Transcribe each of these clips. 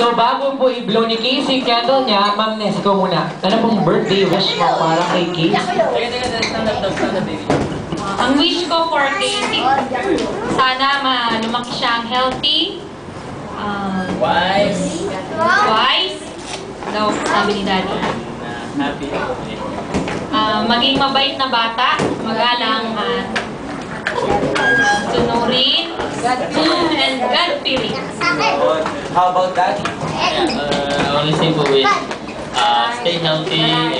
So, bago po i-blow ni Casey candle niya, Ma'am Ness, ikaw muna. Ano pong birthday wish mo para kay Casey? Ang wish ko for Casey, sana lumaki siyang healthy, wise, daw sabi ni Daddy. Happy. Maging mabait na bata, magalang at sunurin, and God-fearing. How about that? Only simple wish. Stay healthy and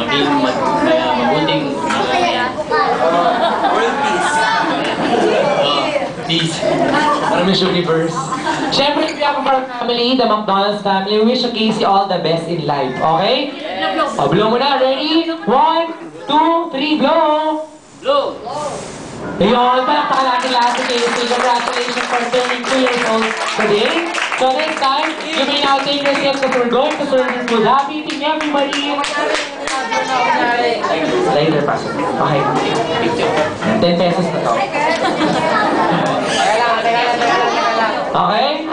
maging mabuting World peace. peace. Para Miss Universe. Siyempre, kaya for family, the McDonald's family, we wish Casey all the best in life. Okay? O, blow mo na. Ready? 1, 2, 3, blow! Blow! Ayun, palakpakan natin lahat si Casey. Congratulations for turning 2 years old today. So next time, you may now take your seats because we're going to serve this food. Happy eating, everybody! Later, Pastor. Okay. 10 pesos na to. Okay?